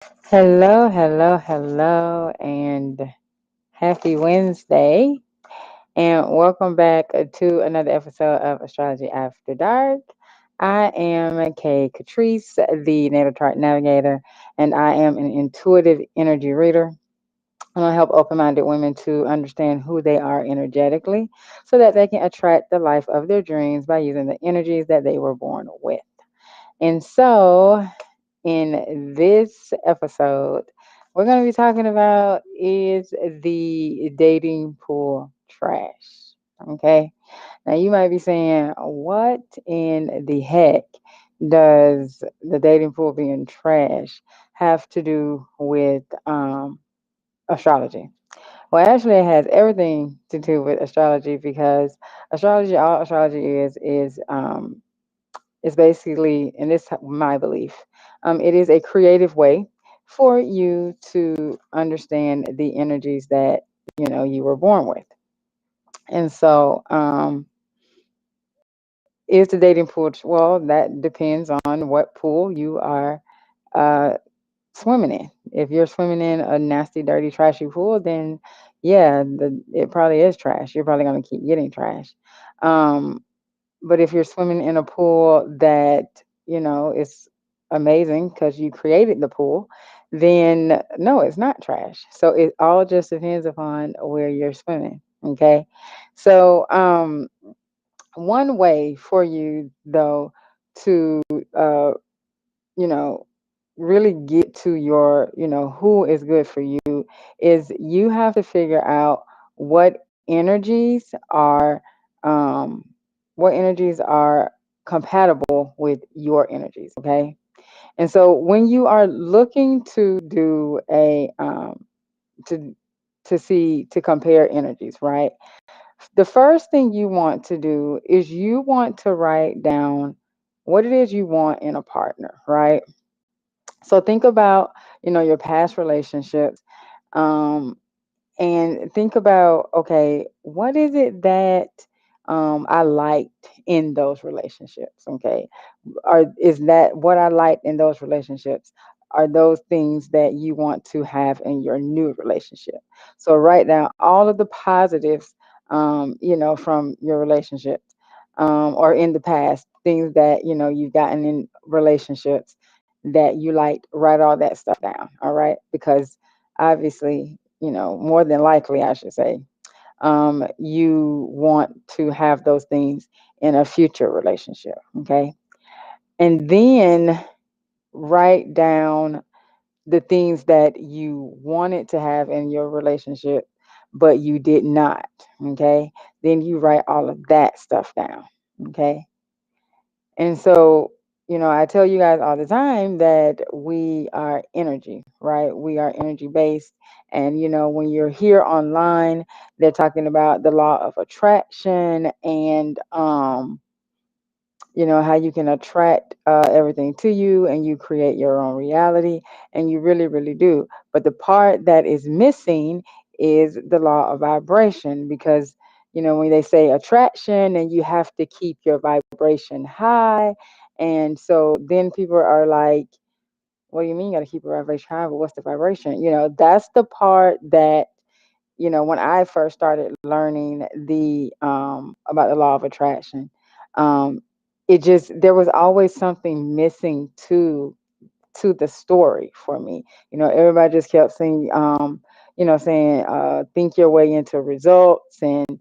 Hello, hello, hello, and happy Wednesday. And welcome back to another episode of Astrology After Dark. I am Kay Catrice, the Natal Navigator, and I am an intuitive energy reader. I want to help open minded women to understand who they are energetically so that they can attract the life of their dreams by using the energies that they were born with. And so, in this episode, we're going to be talking about is the dating pool trash. Okay. Now, you might be saying, what in the heck does the dating pool being trash have to do with astrology? Well, actually, it has everything to do with astrology because all astrology is basically, and this is my belief, it is a creative way for you to understand the energies that you were born with. And so, is the dating pool? Well, that depends on what pool you are uh, swimming in. If you're swimming in a nasty, dirty, trashy pool, then yeah, it probably is trash. You're probably going to keep getting trash. Um, But if you're swimming in a pool that, is amazing because you created the pool, then no, it's not trash. So it all just depends upon where you're swimming. Okay. So, one way for you, though, to, uh, you know, really get to your, who is good for you is you have to figure out what energies are, um, what energies are compatible with your energies. Okay. And so when you are looking to do to, to compare energies, right? The first thing you want to do is you want to write down what it is you want in a partner, right? So think about, your past relationships, um, and think about, okay, what is it that I liked in those relationships? Okay, or is that what I liked in those relationships? Are those things that you want to have in your new relationship? So write down all of the positives, from your relationships, or in the past, things that you've gotten in relationships that you liked. Write all that stuff down. All right, because obviously, more than likely, I should say, you want to have those things in a future relationship. Okay, and then write down the things that you wanted to have in your relationship but you did not. Okay, then you write all of that stuff down. Okay, and so, I tell you guys all the time that we are energy, right? We are energy based. And when you're here online, they're talking about the law of attraction, and how you can attract everything to you and you create your own reality, and you really, really do. But the part that is missing is the law of vibration, because when they say attraction, and you have to keep your vibration high. And so then people are like, what do you mean you got to keep your vibration high? But what's the vibration? That's the part that, when I first started learning the about the law of attraction, um, it just, there was always something missing to the story for me. Everybody just kept saying, saying, think your way into results, and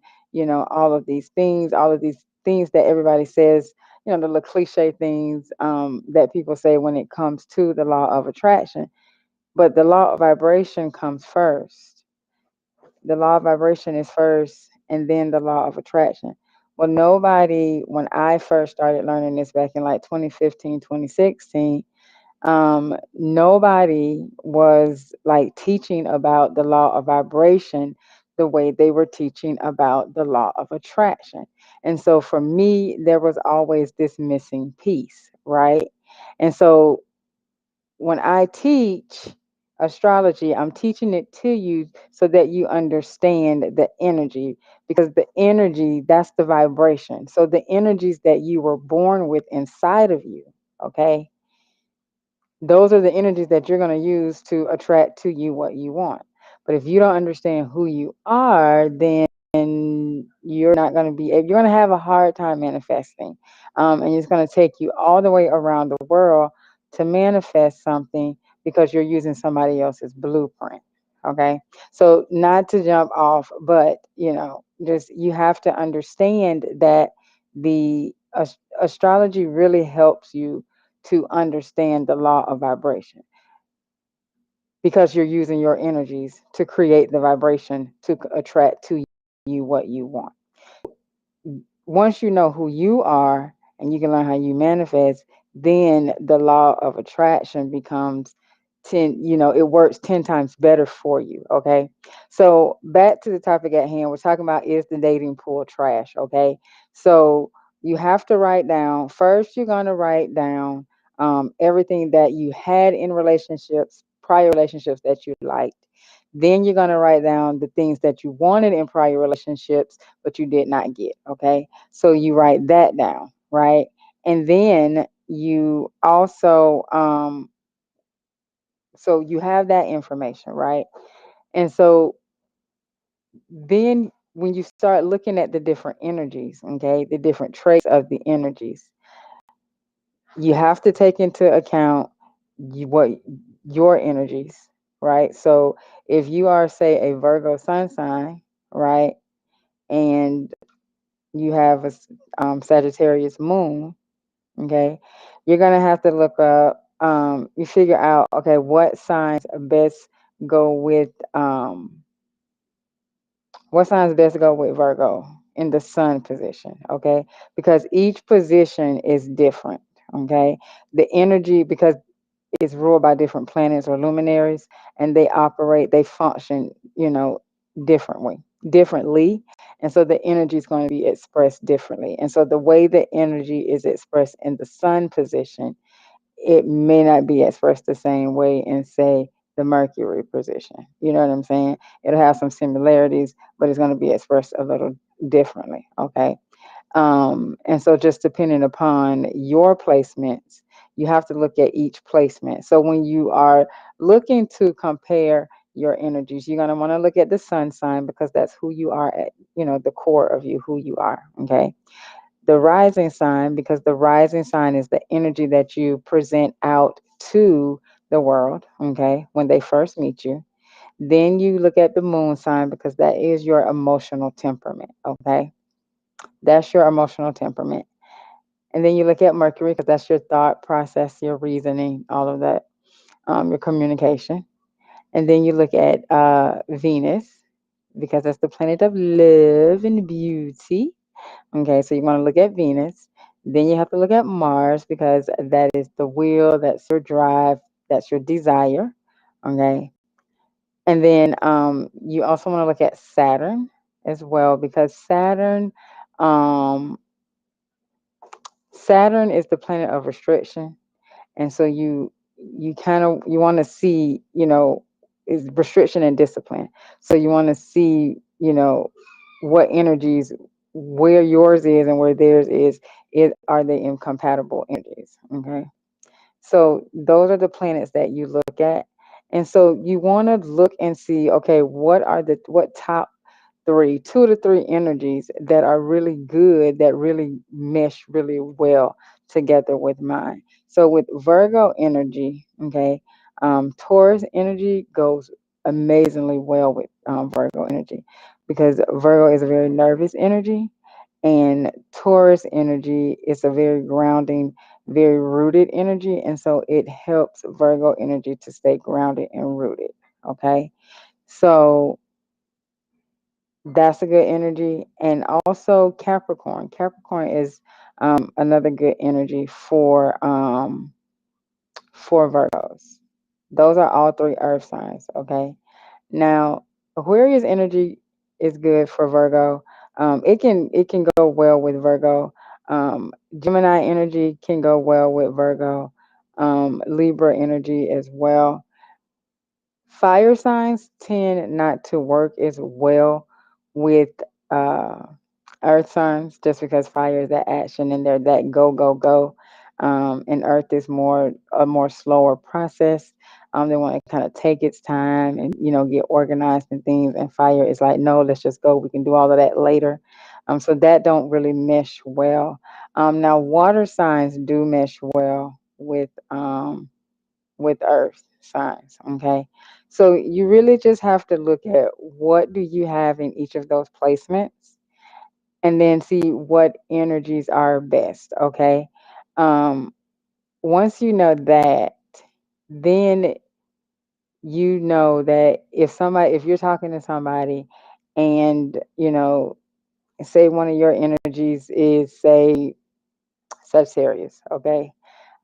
all of these things that everybody says. The little cliche things that people say when it comes to the law of attraction. But the law of vibration comes first. The law of vibration is first, and then the law of attraction. Well, nobody, when I first started learning this back in like 2015, 2016, nobody was like teaching about the law of vibration the way they were teaching about the law of attraction. And so for me, there was always this missing piece, right? And so when I teach astrology, I'm teaching it to you so that you understand the energy, because the energy, that's the vibration. So the energies that you were born with inside of you, okay? those are the energies that you're going to use to attract to you what you want. But if you don't understand who you are, then you're not going to be, you're going to have a hard time manifesting. And it's going to take you all the way around the world to manifest something because you're using somebody else's blueprint. Okay. So, not to jump off, but, just you have to understand that the astrology really helps you to understand the law of vibration because you're using your energies to create the vibration to attract to you what you want. So once you know who you are and you can learn how you manifest, then the law of attraction becomes 10, it works 10 times better for you. Okay. So back to the topic at hand, we're talking about, is the dating pool trash? Okay. So you have to write down, first, you're going to write down everything that you had in relationships, prior relationships that you liked. Then you're going to write down the things that you wanted in prior relationships, but you did not get. Okay. So you write that down, right? And then you also, so you have that information, right? And so then when you start looking at the different energies, okay, the different traits of the energies, you have to take into account what your energies, right? So if you are, say, a Virgo sun sign, right, and you have a Sagittarius moon, okay, you're gonna have to look up. You figure out, okay, what signs best go with Virgo in the sun position, okay? Because each position is different, okay? The energy, because it's ruled by different planets or luminaries, and they operate, they function, differently. And so the energy is going to be expressed differently. And so the way the energy is expressed in the sun position, it may not be expressed the same way in, say, the Mercury position. You know what I'm saying? It'll have some similarities, but it's going to be expressed a little differently. Okay. And so just depending upon your placements, you have to look at each placement. So when you are looking to compare your energies, you're going to want to look at the sun sign because that's who you are at, the core of you, who you are. Okay. The rising sign, because the rising sign is the energy that you present out to the world, okay, when they first meet you. Then you look at the moon sign because that is your emotional temperament, okay? That's your emotional temperament. And then you look at Mercury because that's your thought process, your reasoning, all of that, your communication. And then you look at Venus because that's the planet of love and beauty. Okay, so you want to look at Venus. Then you have to look at Mars because that is the will, that's your drive, that's your desire. Okay. And then you also want to look at Saturn as well because um, Saturn is the planet of restriction, and so you kind of you want to see, is restriction and discipline. So you want to see, what energies, where yours is and where theirs is are they incompatible energies? Okay. So those are the planets that you look at. And so you want to look and see, okay, what top three, two to three energies that are really good, that really mesh really well together with mine. So with Virgo energy, okay, Taurus energy goes amazingly well with Virgo energy because Virgo is a very nervous energy and Taurus energy is a very grounding, very rooted energy. And so it helps Virgo energy to stay grounded and rooted. Okay. So that's a good energy. And also Capricorn. Capricorn is another good energy for Virgos. Those are all three earth signs. Okay. Now, Aquarius energy is good for Virgo. It can go well with Virgo. Gemini energy can go well with Virgo. Libra energy as well. Fire signs tend not to work as well with uh, earth signs just because fire is that action and they're that go, go, go. And earth is more a more slower process. They want to kind of take its time and get organized and things. And fire is like, no, let's just go. We can do all of that later. So that don't really mesh well. Now water signs do mesh well with earth signs. Okay, so you really just have to look at what do you have in each of those placements, and then see what energies are best. Okay. Um, Once you know that, then you know that if you're talking to somebody and, say one of your energies is, say, Sagittarius, okay?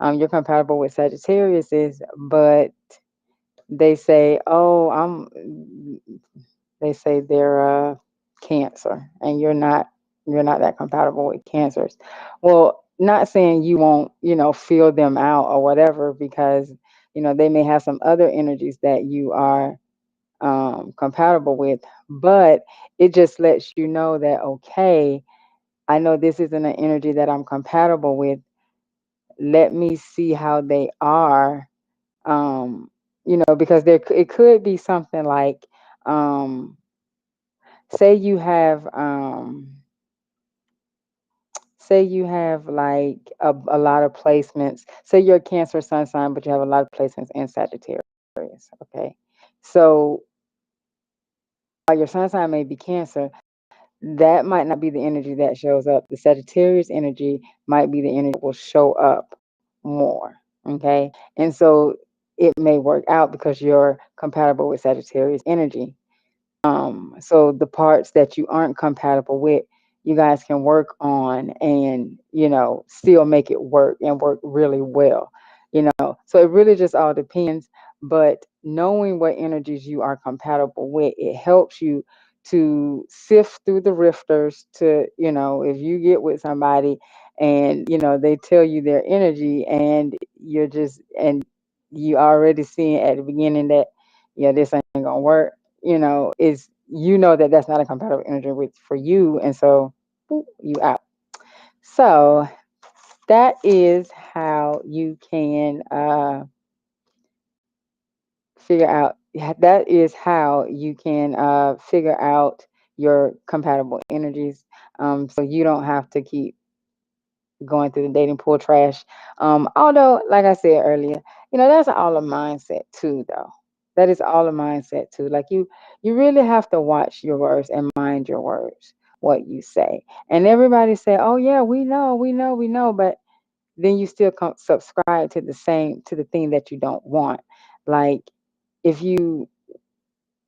You're compatible with Sagittarius, but they say, oh, they say they're Cancer, and you're not that compatible with Cancers. Well, not saying you won't, feel them out or whatever, because they may have some other energies that you are compatible with, but it just lets you know that, okay, I know this isn't an energy that I'm compatible with. Let me see how they are, because it could be something like, um, say you have like a lot of placements. Say you're a Cancer sun sign, but you have a lot of placements in Sagittarius. Okay, so while your sun sign may be Cancer, that might not be the energy that shows up. The Sagittarius energy might be the energy that will show up more. Okay, and so it may work out because you're compatible with Sagittarius energy. So the parts that you aren't compatible with, you guys can work on, and still make it work and work really well. So it really just all depends. But knowing what energies you are compatible with, it helps you to sift through the rifters. To if you get with somebody and they tell you their energy, and you already seeing at the beginning that, yeah, this ain't gonna work, is that that's not a compatible energy with for you, and so boop, you out. So that is how you can figure out. That is how you can figure out your compatible energies. So you don't have to keep going through the dating pool trash. Although, like I said earlier, that's all a mindset too, though. That is all a mindset too. Like you really have to watch your words and mind your words, what you say. And everybody say, "Oh yeah, we know, we know, we know," but then you still subscribe to the thing that you don't want. Like if you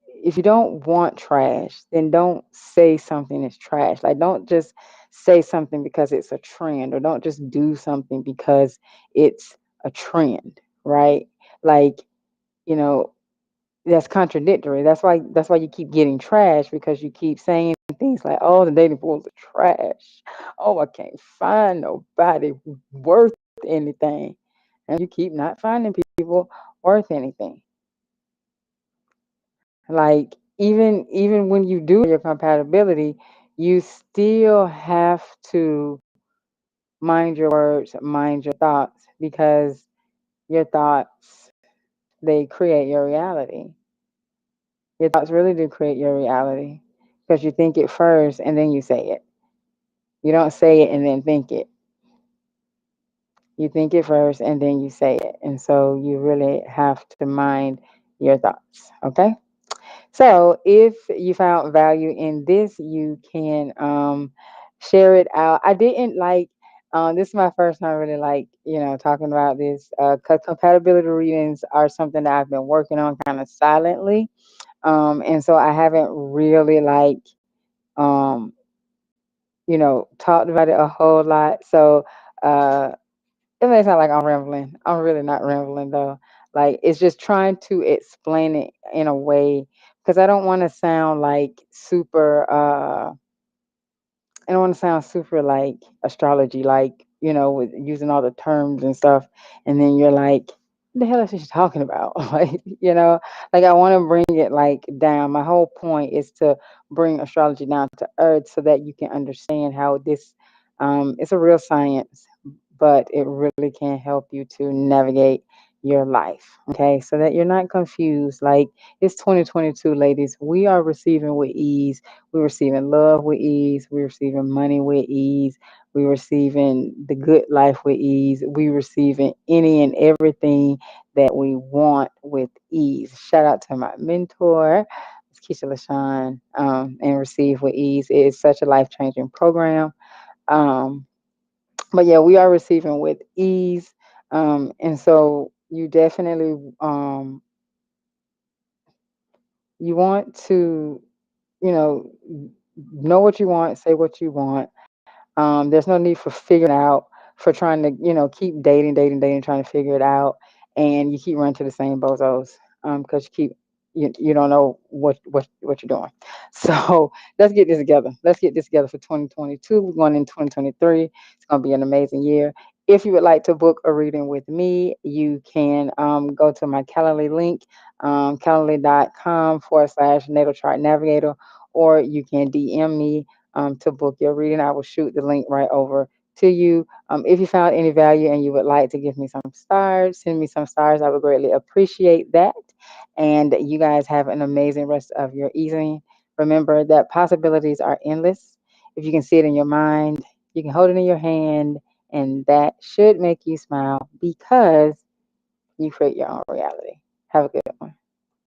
if you don't want trash, then don't say something is trash. Like don't just say something because it's a trend, or don't just do something because it's a trend, right? Like, you know, that's contradictory. That's why you keep getting trash, because you keep saying things like, "Oh, the dating pools are trash. Oh, I can't find nobody worth anything." And you keep not finding people worth anything. Like even when you do your compatibility, you still have to mind your words, mind your thoughts, because your thoughts, they create your reality. Your thoughts really do create your reality, because you think it first and then you say it. You don't say it and then think it. You think it first and then you say it. And so you really have to mind your thoughts. Okay? So if you found value in this, you can share it out. I didn't like, this is my first time really like, talking about this. Compatibility readings are something that I've been working on kind of silently. And so I haven't really like, um, talked about it a whole lot. So uh, it may sound like I'm rambling. I'm really not rambling though. Like it's just trying to explain it in a way, because I don't want to sound like super I don't want to sound super like astrology, like, with using all the terms and stuff, and then you're like, what the hell is she talking about? Like, like I want to bring it like down. My whole point is to bring astrology down to earth so that you can understand how this it's a real science but it really can help you to navigate your life. Okay, so that you're not confused. Like, it's 2022, ladies. We are receiving with ease. We're receiving love with ease. We're receiving money with ease. We're receiving the good life with ease. We're receiving any and everything that we want with ease. Shout out to my mentor, Ms. Keisha LaShawn, and Receive with Ease. It is such a life changing program. Um, but yeah, we are receiving with ease. And so you definitely, you want to, you know what you want, say what you want. There's no need for figuring out, for trying to, keep dating, trying to figure it out, and you keep running to the same bozos, because you don't know what you're doing. So let's get this together. Let's get this together for 2022. We're going in 2023. It's going to be an amazing year. If you would like to book a reading with me, you can go to my Calendly link, calendly.com/natal chart navigator, or you can DM me to book your reading. I will shoot the link right over to you. If you found any value and you would like to give me some stars, send me some stars. I would greatly appreciate that. And you guys have an amazing rest of your evening. Remember that possibilities are endless. If you can see it in your mind, you can hold it in your hand, and that should make you smile because you create your own reality. Have a good one.